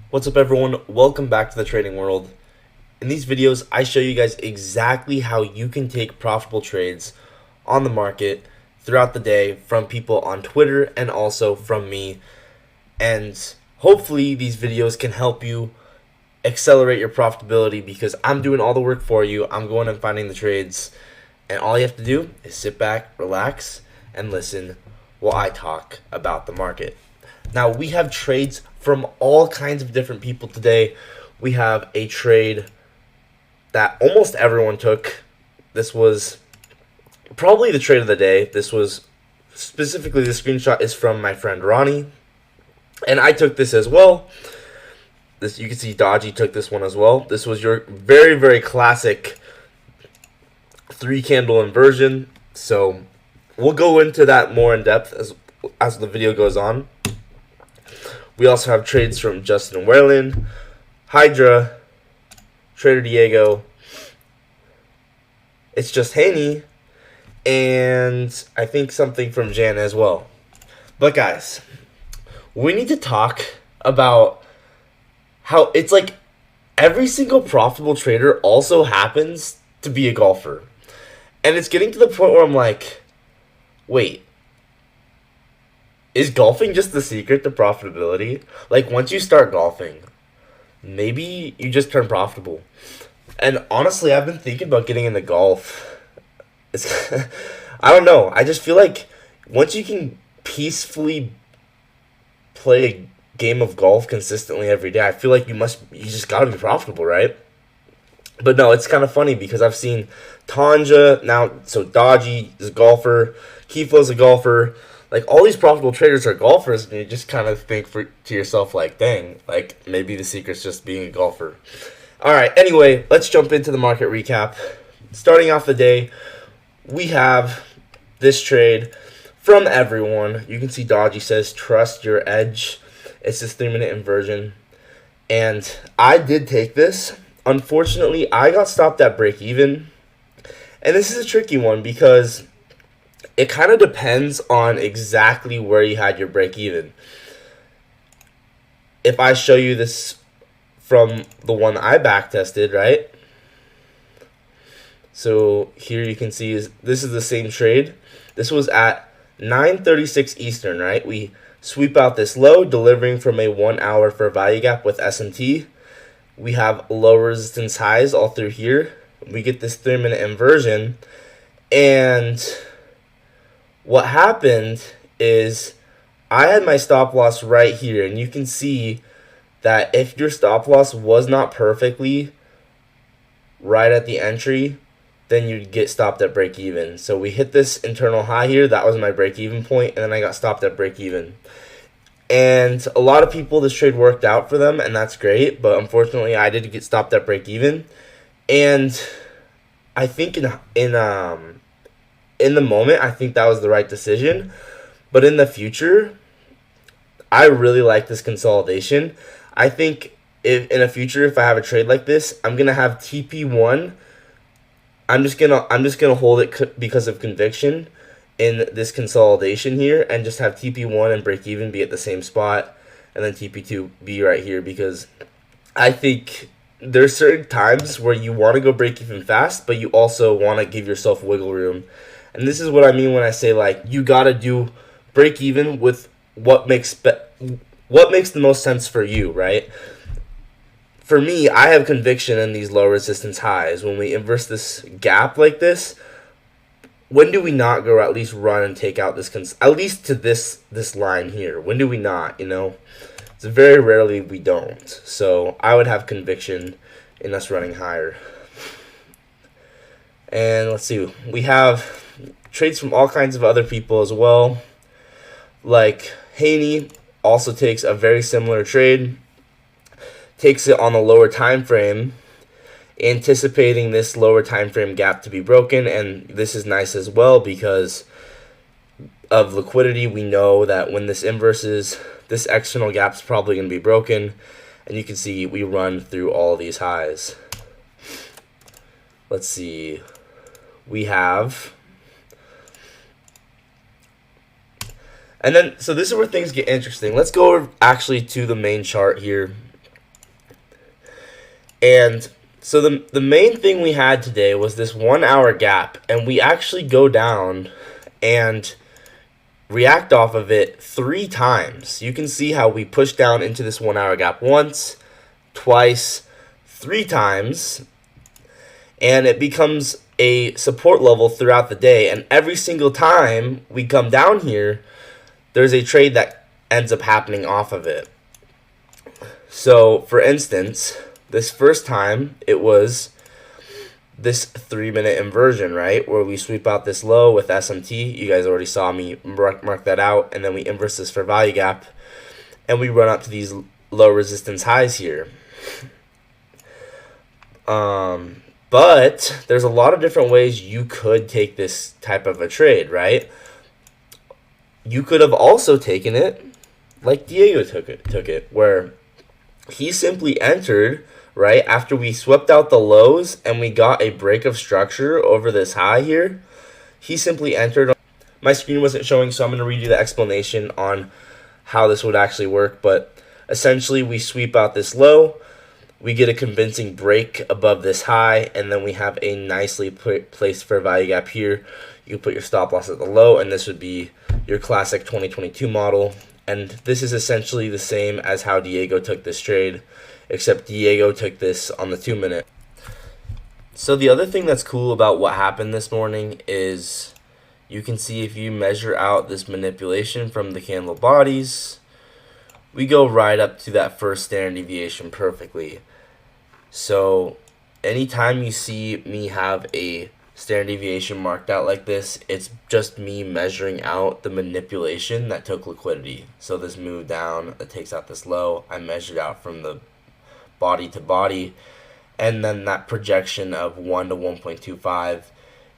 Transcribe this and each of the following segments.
What's up, everyone? Welcome back to the trading world. In these videos, I show you guys exactly how you can take profitable trades on the market throughout the day from people on Twitter and also from me. And hopefully these videos can help you accelerate your profitability because I'm doing all the work for you. I'm going and finding the trades. And all you have to do is sit back, relax, and listen while I talk about the market. Now, we have trades from all kinds of different people today. We have a trade that almost everyone took. This was probably the trade of the day. This was specifically, the screenshot is from my friend Ronnie, and I took this as well. This, you can see Dodgy took this one as well. This was your very classic 3-candle inversion. So we'll go into that more in depth as the video goes on. We also have trades from Justin Whalen, Hydra, Trader Diego, It's Just Haney, and I think something from Jan as well. But guys, we need to talk about how it's like every single profitable trader also happens to be a golfer. And it's getting to the point where I'm like, wait, is golfing just the secret to profitability? Like, once you start golfing, maybe you just turn profitable. And honestly, I've been thinking about getting into golf. It's I don't know. I just feel like once you can peacefully play a game of golf consistently every day, I feel like you just gotta be profitable, right? But no, it's kind of funny because I've seen Tanja now, so Dodgy is a golfer, Kiflo's a golfer. Like, all these profitable traders are golfers, and you just kind of think to yourself, like, dang, like, maybe the secret's just being a golfer. All right, anyway, let's jump into the market recap. Starting off the day, we have this trade from everyone. You can see Dodgy says, trust your edge. It's this 3-minute inversion. And I did take this. Unfortunately, I got stopped at break even. And this is a tricky one because it kind of depends on exactly where you had your break even. If I show you this from the one I back tested, right? So here you can see this is the same trade. This was at 9:36 Eastern, right? We sweep out this low, delivering from a 1 hour for value gap with SMT. We have low resistance highs all through here. We get this 3-minute inversion, and what happened is I had my stop loss right here, and you can see that if your stop loss was not perfectly right at the entry, then you'd get stopped at break even. So we hit this internal high here. That was my break even point, and then I got stopped at break even. And a lot of people, this trade worked out for them, and that's great. But unfortunately, I did get stopped at break even. And I think in the moment, I think that was the right decision. But in the future, I really like this consolidation. I think if in the future, if I have a trade like this, I'm gonna have TP1. I'm just gonna hold it because of conviction in this consolidation here, and just have TP1 and break even be at the same spot, and then TP2 be right here, because I think there's certain times where you want to go break even fast, but you also want to give yourself wiggle room. And this is what I mean when I say, like, you gotta do break even with what makes the most sense for you, right? For me, I have conviction in these low resistance highs. When we inverse this gap like this, when do we not go at least run and take out this, at least to this line here? When do we not, you know? It's very rarely we don't. So I would have conviction in us running higher. And let's see, we have trades from all kinds of other people as well. Like Haney also takes a very similar trade. Takes it on the lower time frame, anticipating this lower time frame gap to be broken. And this is nice as well because of liquidity. We know that when this inverses, this external gap is probably going to be broken, and you can see we run through all these highs. Let's see, we have, and then so this is where things get interesting. Let's go actually to the main chart here. And so the main thing we had today was this 1 hour gap, and we actually go down and react off of it 3 times. You can see how we push down into this 1 hour gap once, twice, 3 times, and it becomes a support level throughout the day. And every single time we come down here, there's a trade that ends up happening off of it. So, for instance, this first time, it was this 3-minute inversion, right? Where we sweep out this low with SMT. You guys already saw me mark that out. And then we inverse this for value gap. And we run up to these low resistance highs here. But there's a lot of different ways you could take this type of a trade, right? You could have also taken it like Diego took it, where he simply entered right after we swept out the lows and we got a break of structure over this high here. He simply entered. My screen wasn't showing, so I'm going to read you the explanation on how this would actually work. But essentially, we sweep out this low. We get a convincing break above this high, and then we have a nicely placed fair value gap here. You put your stop loss at the low, and this would be your classic 2022 model. And this is essentially the same as how Diego took this trade, except Diego took this on the 2-minute. So the other thing that's cool about what happened this morning is you can see if you measure out this manipulation from the candle bodies, we go right up to that first standard deviation perfectly. So anytime you see me have a standard deviation marked out like this, it's just me measuring out the manipulation that took liquidity. So this move down that takes out this low, I measured out from the body to body, and then that projection of 1 to 1.25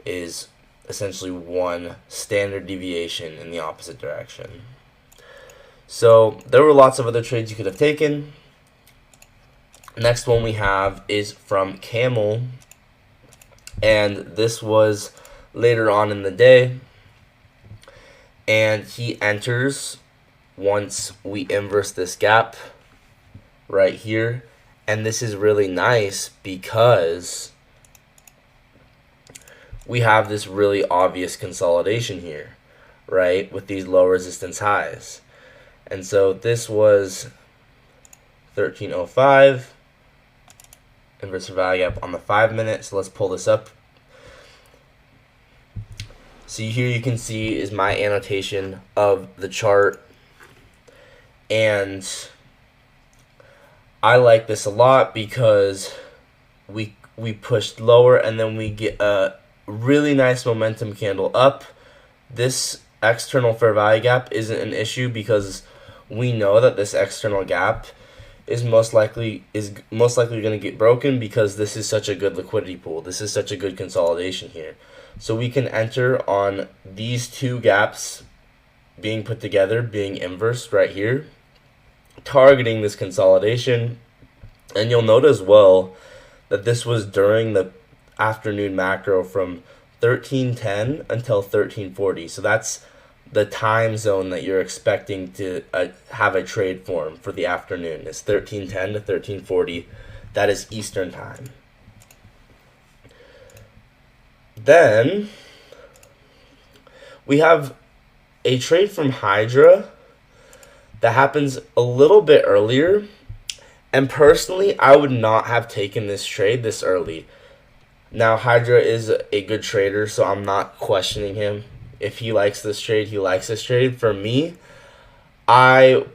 is essentially one standard deviation in the opposite direction. So there were lots of other trades you could have taken. Next one we have is from Camel, and this was later on in the day, and he enters once we inverse this gap right here. And this is really nice because we have this really obvious consolidation here, right, with these low resistance highs. And so this was 1305, inverse value gap on the 5-minute. So let's pull this up. So here you can see is my annotation of the chart. And I like this a lot because we pushed lower and then we get a really nice momentum candle up. This external fair value gap isn't an issue because we know that this external gap is most likely going to get broken because this is such a good liquidity pool. This is such a good consolidation here. So we can enter on these two gaps being put together, being inversed right here, targeting this consolidation. And you'll note as well that this was during the afternoon macro from 1310 until 1340. So that's the time zone that you're expecting to have a trade form for the afternoon. It's 1310 to 1340. That is Eastern time. Then we have a trade from Hydra that happens a little bit earlier. And personally, I would not have taken this trade this early. Now, Hydra is a good trader, so I'm not questioning him. If he likes this trade, he likes this trade. For me, I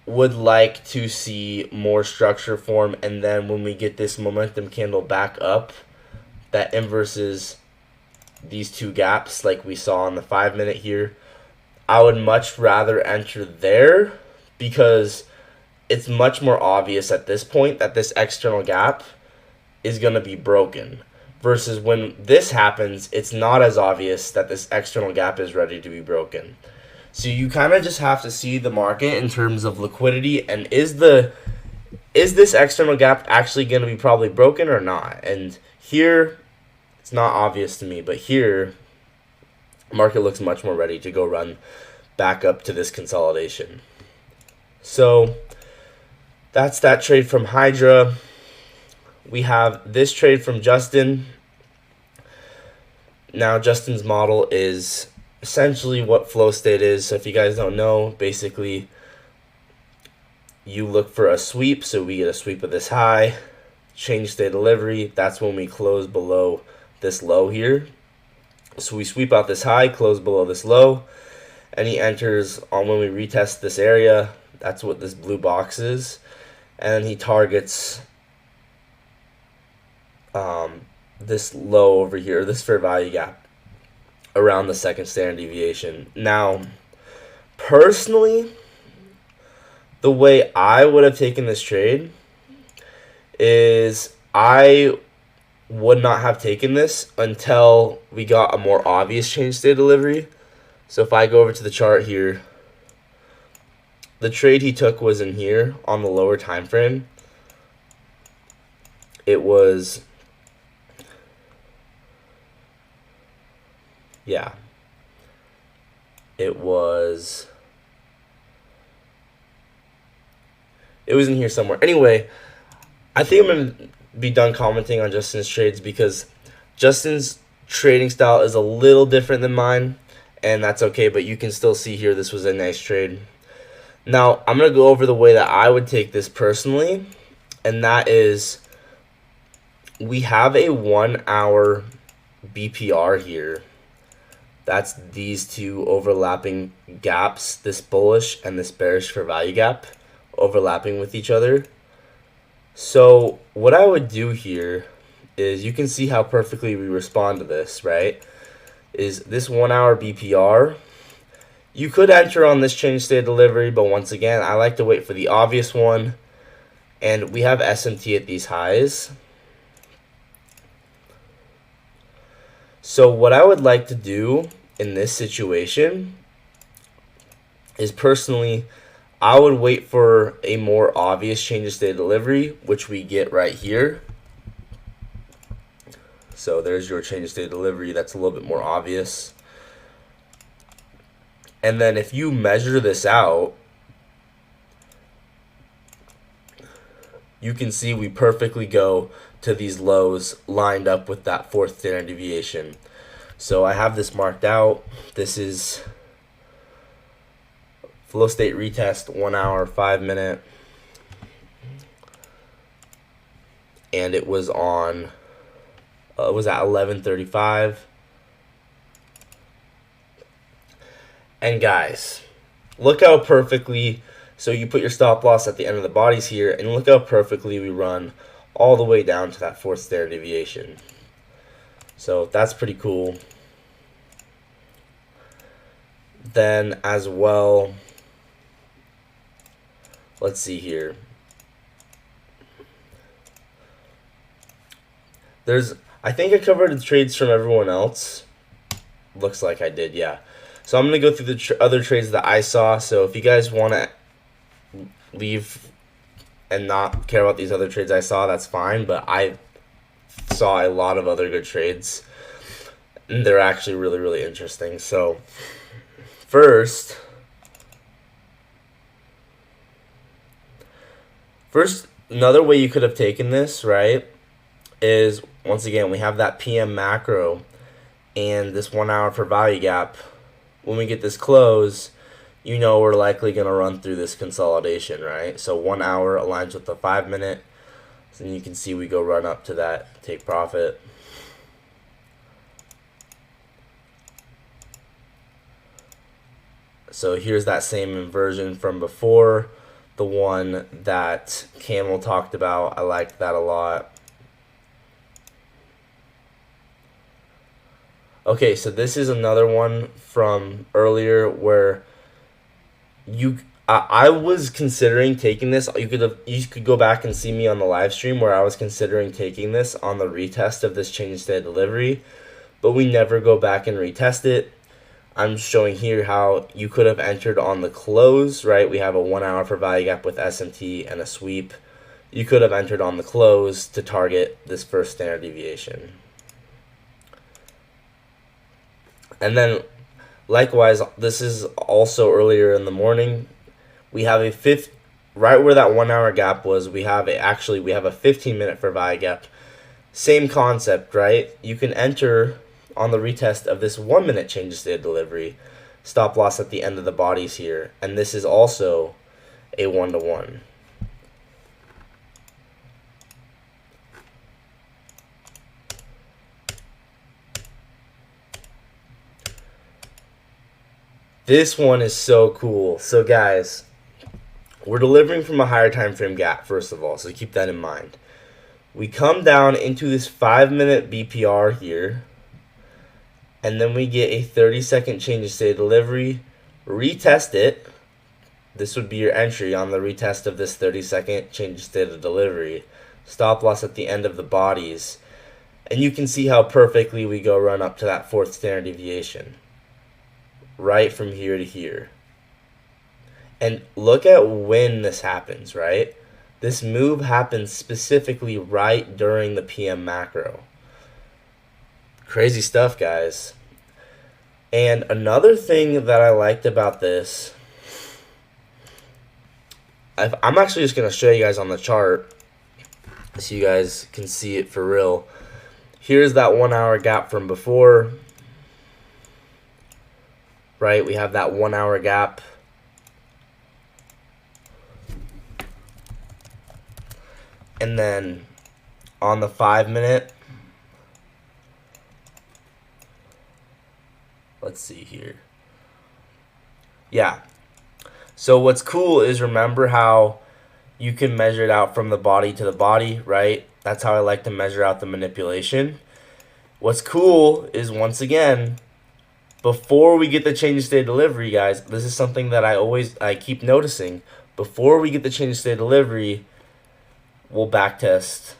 would like to see more structure form, and then when we get this momentum candle back up that inverses these two gaps like we saw on the 5-minute here, I would much rather enter there because it's much more obvious at this point that this external gap is going to be broken. Versus when this happens, it's not as obvious that this external gap is ready to be broken. So you kind of just have to see the market in terms of liquidity and is this external gap actually going to be probably broken or not? And here, it's not obvious to me, but here, market looks much more ready to go run back up to this consolidation. So that's that trade from Hydra. we have this trade from Justin. Now Justin's model is essentially what flow state is. So if you guys don't know, basically you look for a sweep, so we get a sweep of this high, change state delivery, that's when we close below this low here. So we sweep out this high, close below this low, and he enters on when we retest this area. That's what this blue box is. And then he targets this low over here, this fair value gap around the second standard deviation. Now, personally, the way I would have taken this trade is I would not have taken this until we got a more obvious change state delivery. So if I go over to the chart here, the trade he took was in here on the lower time frame. It was, yeah, it was in here somewhere. Anyway, I think I'm going to be done commenting on Justin's trades because Justin's trading style is a little different than mine, and that's okay, but you can still see here this was a nice trade. Now, I'm going to go over the way that I would take this personally, and that is we have a 1 hour BPR here. That's these two overlapping gaps, this bullish and this bearish fair value gap overlapping with each other. So what I would do here is you can see how perfectly we respond to this, right? Is this 1 hour BPR. You could enter on this change state delivery, but once again, I like to wait for the obvious one. And we have SMT at these highs. So what I would like to do in this situation is personally, I would wait for a more obvious change of state delivery, which we get right here. So there's your change of state delivery. That's a little bit more obvious. And then if you measure this out, you can see we perfectly go to these lows lined up with that fourth standard deviation. So I have this marked out. This is flow state retest, 1 hour, 5 minute. And it was on, it was at 11:35. And guys, look how perfectly, so you put your stop loss at the end of the bodies here, and look how perfectly we run all the way down to that fourth standard deviation. So that's pretty cool. Then as well, let's see here. I think I covered the trades from everyone else. Looks like I did, yeah. So I'm going to go through the other trades that I saw. So if you guys want to leave and not care about these other trades I saw, that's fine. But I saw a lot of other good trades, and they're actually really, really interesting. So first, another way you could have taken this, right, is once again, we have that PM macro and this 1 hour for value gap. When we get this close, you know we're likely going to run through this consolidation, right? So 1 hour aligns with the 5 minute. And you can see we go run up to that, take profit. So here's that same inversion from before, the one that Camel talked about. I liked that a lot. Okay, so this is another one from earlier where I was considering taking this. You could go back and see me on the live stream where I was considering taking this on the retest of this change state delivery, but we never go back and retest it. I'm showing here how you could have entered on the close, right? We have a 1 hour for value gap with SMT and a sweep. You could have entered on the close to target this first standard deviation. And then likewise, this is also earlier in the morning. We have a right where that 1 hour gap was, we have a 15-minute for value gap. Same concept, right? You can enter on the retest of this 1 minute change of state of delivery. Stop loss at the end of the bodies here. And this is also a 1-to-1. This one is so cool. So guys, we're delivering from a higher time frame gap, first of all, so keep that in mind. We come down into this 5-minute BPR here, and then we get a 30-second change of state of delivery, retest it. This would be your entry on the retest of this 30-second change of state of delivery. Stop loss at the end of the bodies. And you can see how perfectly we go run up to that 4th standard deviation. Right from here to here. And look at when this happens, right? This move happens specifically right during the PM macro. Crazy stuff, guys. And another thing that I liked about this, I'm actually just going to show you guys on the chart so you guys can see it for real. Here's that 1 hour gap from before. Right, we have that 1 hour gap. And then on the 5-minute, let's see here. Yeah. So what's cool is, remember how you can measure it out from the body to the body, right? That's how I like to measure out the manipulation. What's cool is, once again, before we get the change of state of delivery, guys, this is something that I keep noticing. Before we get the change of state of delivery, we'll backtest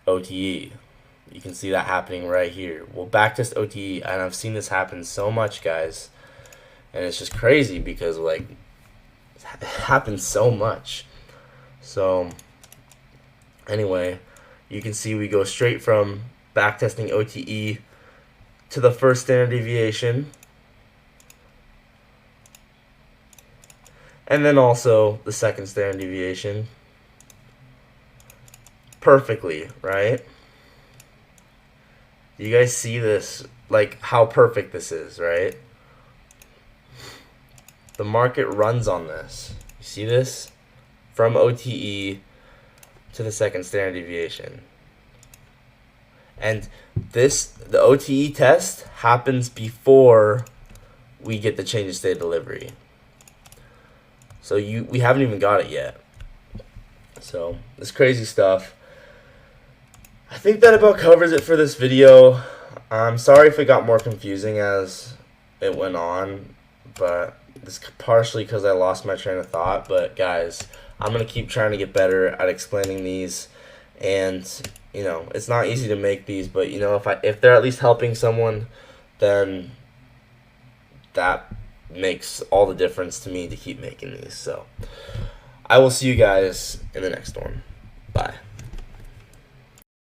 OTE. You can see that happening right here. We'll backtest OTE, and I've seen this happen so much, guys. And it's just crazy because, like, it happens so much. So, anyway, you can see we go straight from backtesting OTE to the 1st standard deviation. And then also the 2nd standard deviation. Perfectly, right? You guys see this, like how perfect this is, right? The market runs on this. You see this? From OTE to the 2nd standard deviation. And the OTE test happens before we get the change of state delivery. So we haven't even got it yet. So this crazy stuff. I think that about covers it for this video. I'm sorry if it got more confusing as it went on, but this partially because I lost my train of thought. But guys, I'm gonna keep trying to get better at explaining these, and you know, it's not easy to make these, but you know, if they're at least helping someone, then that makes all the difference to me to keep making these. So I will see you guys in the next one. Bye.